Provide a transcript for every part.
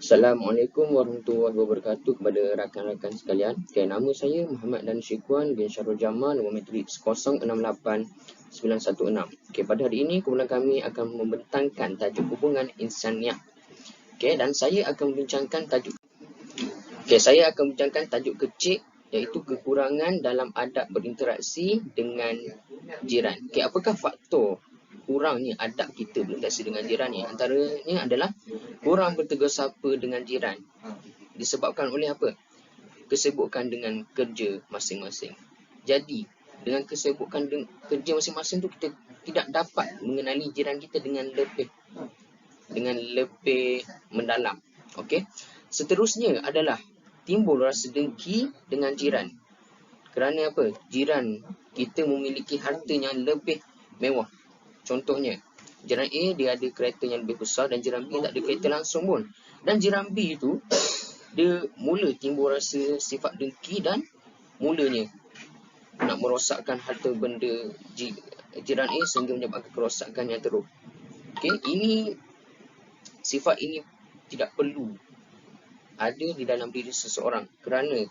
Assalamualaikum warahmatullahi wabarakatuh kepada rakan-rakan sekalian. Okay, nama saya Muhammad Dan Syikuan bin Syarul Jamal, nombor matrik 068916. Okay, pada hari ini kumpulan kami akan membentangkan tajuk hubungan insaniah. Okay, dan saya akan membincangkan tajuk kecil, iaitu kekurangan dalam adab berinteraksi dengan jiran. Okay, apakah faktor kurangnya adab kita berinteraksi dengan jiran ni? Antaranya adalah kurang bertegur sapa dengan jiran. Disebabkan oleh apa? Kesibukan dengan kerja masing-masing. Jadi, dengan kesibukan kerja masing-masing tu, kita tidak dapat mengenali jiran kita dengan lebih mendalam. Okey. Seterusnya adalah timbul rasa dengki dengan jiran. Kerana apa? Jiran kita memiliki harta yang lebih mewah. Contohnya, jiran A dia ada kereta yang lebih besar dan jiran B tak ada kereta langsung pun. Dan jiran B tu dia mula timbul rasa sifat dengki dan mulanya nak merosakkan harta benda jiran A sehingga menyebabkan kerosakan yang teruk. Okey, sifat ini tidak perlu ada di dalam diri seseorang, kerana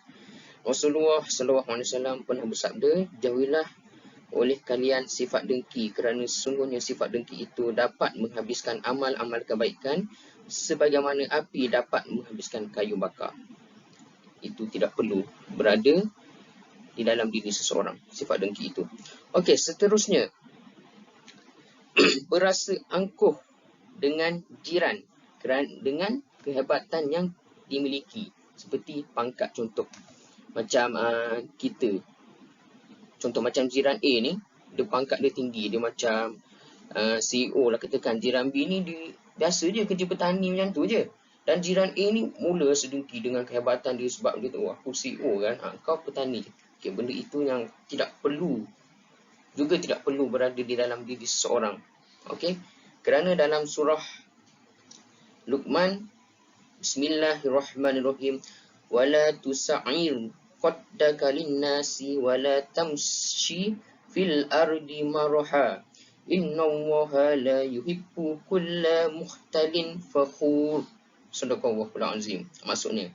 Rasulullah SAW pernah bersabda, jauhilah oleh kalian sifat dengki, kerana sesungguhnya sifat dengki itu dapat menghabiskan amal-amal kebaikan sebagaimana api dapat menghabiskan kayu bakar. Itu tidak perlu berada di dalam diri seseorang, sifat dengki itu. Okey, seterusnya berasa angkuh dengan jiran dengan kehebatan yang dimiliki, seperti pangkat. Contoh macam contoh macam jiran A ni, dia pangkat dia tinggi, dia macam CEO lah katakan. Jiran B ni dia biasa je kerja petani macam tu je. Dan jiran A ni mula sedengki dengan kehebatan dia sebab dia tahu aku CEO kan, kau petani. Okey, benda itu yang tidak perlu berada di dalam diri seseorang. Okey, kerana dalam surah Luqman, Bismillahirrahmanirrahim, wala tusa'ir qaddaka linnasi wala tamshi fil ardi maraha innallaha la yuhibbu kulla mukhtalin fakhur. Sadaqallahul azim. Maksudnya,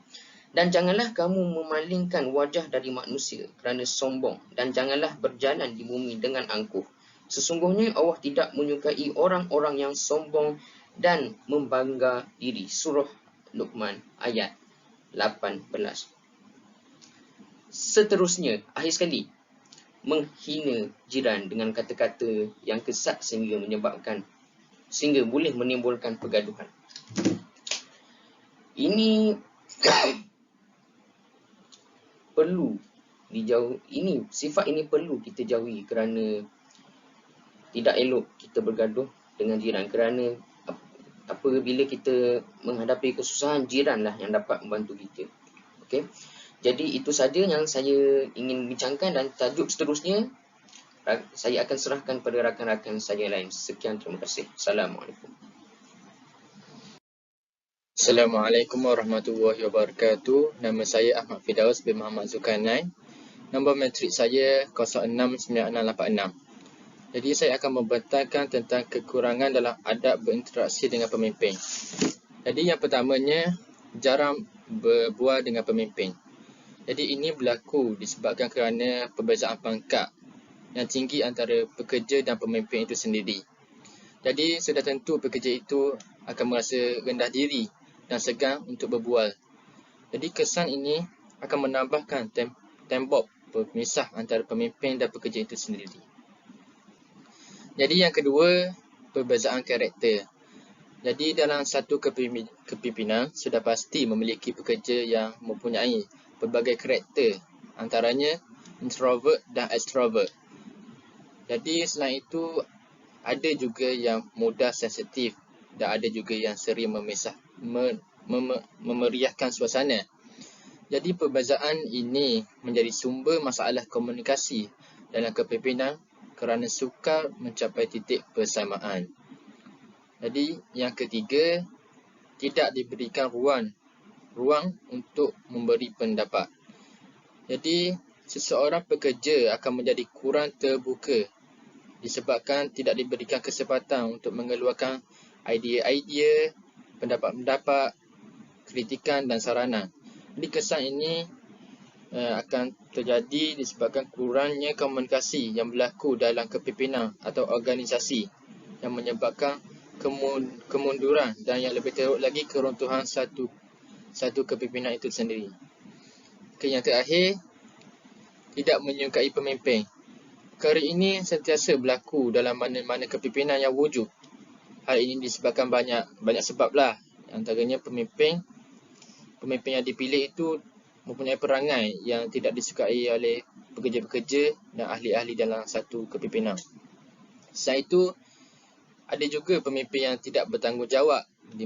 dan janganlah kamu memalingkan wajah dari manusia kerana sombong, dan janganlah berjalan di bumi dengan angkuh. Sesungguhnya Allah tidak menyukai orang-orang yang sombong dan membangga diri. Surah Luqman ayat 18. Seterusnya, akhir sekali, menghina jiran dengan kata-kata yang kesat sehingga boleh menimbulkan pergaduhan. Ini sifat ini perlu kita jauhi, kerana tidak elok kita bergaduh dengan jiran, kerana apabila kita menghadapi kesusahan, jiranlah yang dapat membantu kita. Okey. Jadi itu saja yang saya ingin bincangkan, dan tajuk seterusnya saya akan serahkan pada rakan-rakan saya lain. Sekian, terima kasih. Assalamualaikum. Assalamualaikum warahmatullahi wabarakatuh. Nama saya Ahmad Firdaus bin Muhammad Zulkarnain. Nombor matrik saya 069686. Jadi saya akan membentangkan tentang kekurangan dalam adab berinteraksi dengan pemimpin. Jadi yang pertamanya, jarang berbual dengan pemimpin. Jadi ini berlaku disebabkan kerana perbezaan pangkat yang tinggi antara pekerja dan pemimpin itu sendiri. Jadi sudah tentu pekerja itu akan merasa rendah diri dan segan untuk berbual. Jadi kesan ini akan menambahkan tembok pemisah antara pemimpin dan pekerja itu sendiri. Jadi yang kedua, perbezaan karakter. Jadi dalam satu kepimpinan sudah pasti memiliki pekerja yang mempunyai pelbagai karakter, antaranya introvert dan extrovert. Jadi selain itu, ada juga yang mudah sensitif dan ada juga yang sering memeriahkan suasana. Jadi perbezaan ini menjadi sumber masalah komunikasi dalam kepimpinan kerana sukar mencapai titik persamaan. Jadi yang ketiga, tidak diberikan ruang untuk memberi pendapat. Jadi seseorang pekerja akan menjadi kurang terbuka disebabkan tidak diberikan kesempatan untuk mengeluarkan idea-idea, pendapat-pendapat kritikan dan saranan. Jadi kesan ini akan terjadi disebabkan kurangnya komunikasi yang berlaku dalam kepimpinan atau organisasi yang menyebabkan kemunduran dan yang lebih teruk lagi keruntuhan satu kepimpinan itu sendiri. Yang terakhir, tidak menyukai pemimpin. Perkara ini sentiasa berlaku dalam mana-mana kepimpinan yang wujud. Hal ini disebabkan banyak sebab lah. Antaranya pemimpin yang dipilih itu mempunyai perangai yang tidak disukai oleh pekerja-pekerja dan ahli-ahli dalam satu kepimpinan. Selain itu, ada juga pemimpin yang tidak bertanggungjawab, di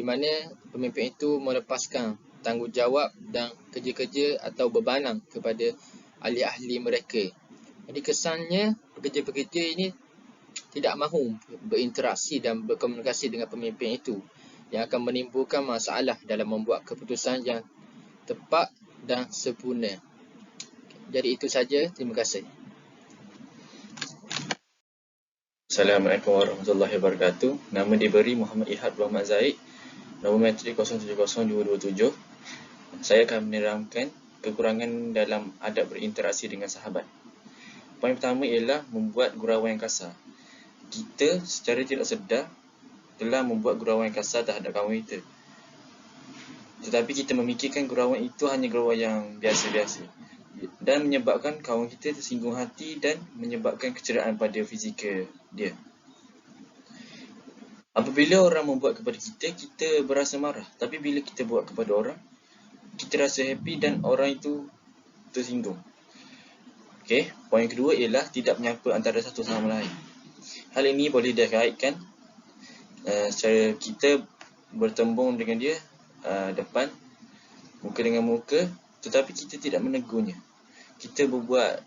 mana pemimpin itu melepaskan tanggungjawab dan kerja-kerja atau bebanang kepada ahli-ahli mereka. Jadi kesannya pekerja-pekerja ini tidak mahu berinteraksi dan berkomunikasi dengan pemimpin itu, yang akan menimbulkan masalah dalam membuat keputusan yang tepat dan sempurna. Jadi itu saja. Terima kasih. Assalamualaikum warahmatullahi wabarakatuh. Nama diberi Muhammad Ihad Muhammad Zaid. Nombor matrik 070227. Saya akan menerangkan kekurangan dalam adab berinteraksi dengan sahabat. Poin pertama ialah membuat gurauan yang kasar. Kita secara tidak sedar telah membuat gurauan yang kasar terhadap kawan kita. Tetapi kita memikirkan gurauan itu hanya gurauan yang biasa-biasa dan menyebabkan kawan kita tersinggung hati dan menyebabkan kecederaan pada fizikal dia. Apabila orang membuat kepada kita, kita berasa marah. Tapi bila kita buat kepada orang, kita rasa happy dan orang itu tersinggung. Okey, poin kedua ialah tidak menyapa antara satu sama lain. Hal ini boleh dikaitkan secara kita bertembung dengan dia depan, muka dengan muka, tetapi kita tidak menegurnya. Kita berbuat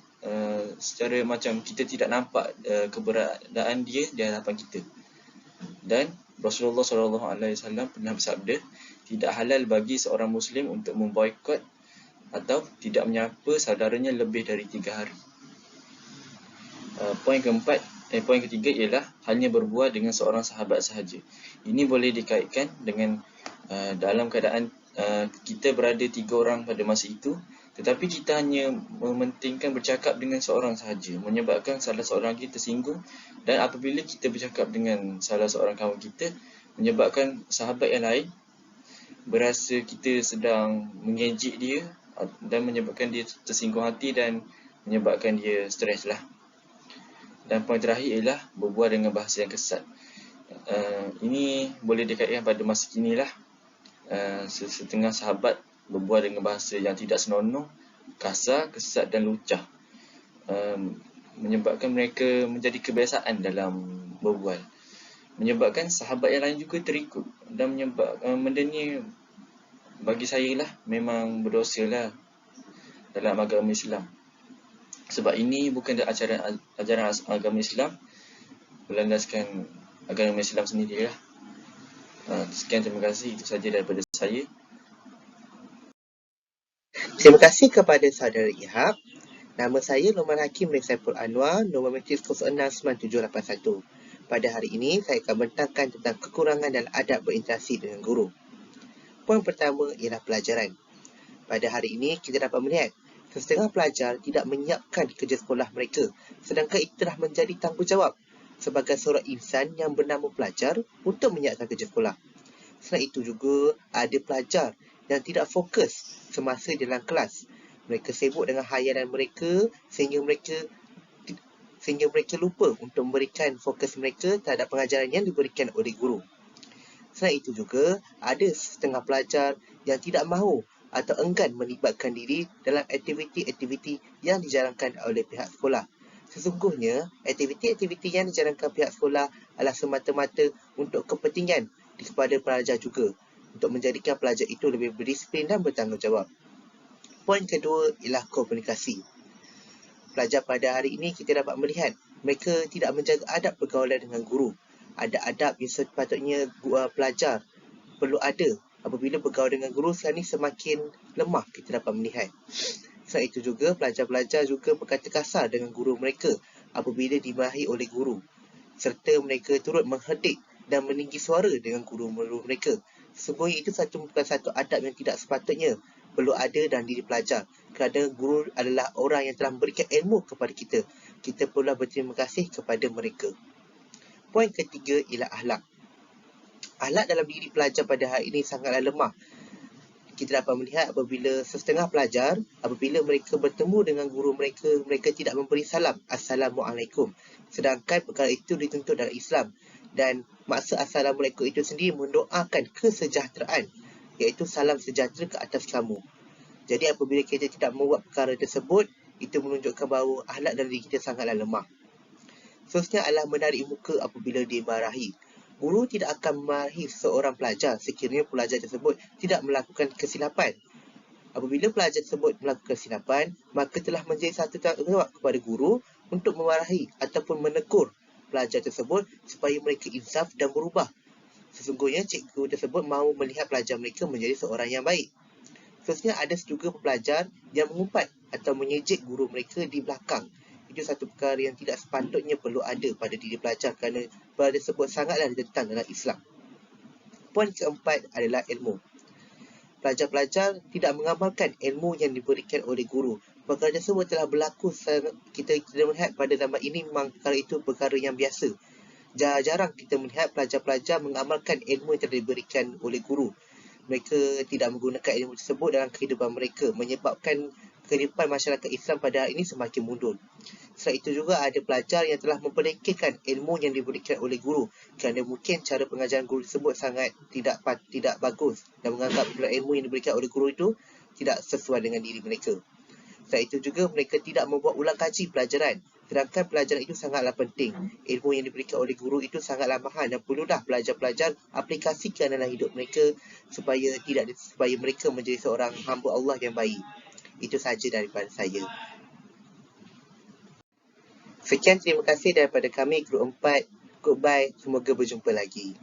secara macam kita tidak nampak keberadaan dia di hadapan kita. Dan Rasulullah SAW pernah bersabda, tidak halal bagi seorang Muslim untuk memboikot atau tidak menyapa saudaranya lebih dari 3 hari. Poin ketiga ialah hanya berbual dengan seorang sahabat sahaja. Ini boleh dikaitkan dengan dalam keadaan kita berada 3 orang pada masa itu, tetapi kita hanya mementingkan bercakap dengan seorang sahaja, menyebabkan salah seorang kita tersinggung. Dan apabila kita bercakap dengan salah seorang kawan kita, menyebabkan sahabat yang lain berasa kita sedang mengejek dia dan menyebabkan dia tersinggung hati dan menyebabkan dia stres lah. Dan poin terakhir ialah berbual dengan bahasa yang kesat. Ini boleh dikaitkan pada masa kini lah. Setengah sahabat berbual dengan bahasa yang tidak senonoh, kasar, kesat dan lucah, menyebabkan mereka menjadi kebiasaan dalam berbual, menyebabkan sahabat yang lain juga terikut. Dan menyebabkan benda ni bagi saya lah memang berdosa lah dalam agama Islam. Sebab ini bukan ajaran agama Islam, berlandaskan agama Islam sendirilah. Sekian, terima kasih. Itu saja daripada saya. Terima kasih kepada saudara Ihab. Nama saya Norman Hakim bin Saiful Anwar, nombor matrik 069781. Pada hari ini, saya akan bentangkan tentang kekurangan dalam adab berinteraksi dengan guru. Poin pertama ialah pelajaran. Pada hari ini, kita dapat melihat setengah pelajar tidak menyiapkan kerja sekolah mereka, sedangkan itu telah menjadi tanggungjawab sebagai seorang insan yang bernama pelajar untuk menyiapkan kerja sekolah. Selain itu juga, ada pelajar yang tidak fokus semasa dalam kelas. Mereka sibuk dengan khayalan mereka sehingga mereka lupa untuk memberikan fokus mereka terhadap pengajaran yang diberikan oleh guru. Selain itu juga, ada setengah pelajar yang tidak mahu atau enggan melibatkan diri dalam aktiviti-aktiviti yang dijalankan oleh pihak sekolah. Sesungguhnya, aktiviti-aktiviti yang dijalankan pihak sekolah adalah semata-mata untuk kepentingan kepada pelajar juga, untuk menjadikan pelajar itu lebih berdisiplin dan bertanggungjawab. Poin kedua ialah komunikasi. Pelajar pada hari ini kita dapat melihat mereka tidak menjaga adab pergaulan dengan guru. Ada adab yang sepatutnya pelajar perlu ada apabila bergaul dengan guru, sekarang ini semakin lemah kita dapat melihat. Selain itu juga, pelajar-pelajar juga berkata kasar dengan guru mereka apabila dimarahi oleh guru, serta mereka turut mengherdik dan meninggi suara dengan guru-guru mereka. Sesungguhnya itu bukan satu adab yang tidak sepatutnya perlu ada dalam diri pelajar, kerana guru adalah orang yang telah memberikan ilmu kepada kita. Kita perlulah berterima kasih kepada mereka. Poin ketiga ialah akhlak. Akhlak dalam diri pelajar pada hari ini sangatlah lemah. Kita dapat melihat apabila setengah pelajar, apabila mereka bertemu dengan guru mereka, mereka tidak memberi salam, Assalamualaikum. Sedangkan perkara itu dituntut dalam Islam. Dan maksud Assalamualaikum itu sendiri mendoakan kesejahteraan, iaitu salam sejahtera ke atas kamu. Jadi apabila kita tidak membuat perkara tersebut, itu menunjukkan bahawa akhlak dalam diri kita sangatlah lemah. Seterusnya adalah menarik muka apabila dimarahi. Guru tidak akan memarahi seorang pelajar sekiranya pelajar tersebut tidak melakukan kesilapan. Apabila pelajar tersebut melakukan kesilapan, maka telah menjadi satu tanggungjawab kepada guru untuk memarahi ataupun menegur pelajar tersebut supaya mereka insaf dan berubah. Sesungguhnya cikgu tersebut mahu melihat pelajar mereka menjadi seorang yang baik. Seterusnya ada juga pelajar yang mengumpat atau menyejek guru mereka di belakang. Itu satu perkara yang tidak sepatutnya perlu ada pada diri pelajar kerana perkara tersebut sangatlah ditentang dalam Islam. Poin keempat adalah ilmu. Pelajar-pelajar tidak mengamalkan ilmu yang diberikan oleh guru. Perkara tersebut telah berlaku, kita melihat pada zaman ini memang perkara itu perkara yang biasa. Jarang kita melihat pelajar-pelajar mengamalkan ilmu yang telah diberikan oleh guru. Mereka tidak menggunakan ilmu tersebut dalam kehidupan mereka, menyebabkan kehidupan masyarakat Islam pada hari ini semakin mundur. Selain itu juga ada pelajar yang telah memperlekehkan ilmu yang diberikan oleh guru kerana mungkin cara pengajaran guru tersebut sangat tidak bagus dan menganggap ilmu yang diberikan oleh guru itu tidak sesuai dengan diri mereka. Selain itu juga mereka tidak membuat ulang kaji pelajaran, sedangkan pelajaran itu sangatlah penting. Ilmu yang diberikan oleh guru itu sangatlah mahal dan perlulah pelajar-pelajar aplikasikan dalam hidup mereka supaya mereka menjadi seorang hamba Allah yang baik. Itu sahaja daripada saya. Sekian, terima kasih daripada kami Group 4. Goodbye, semoga berjumpa lagi.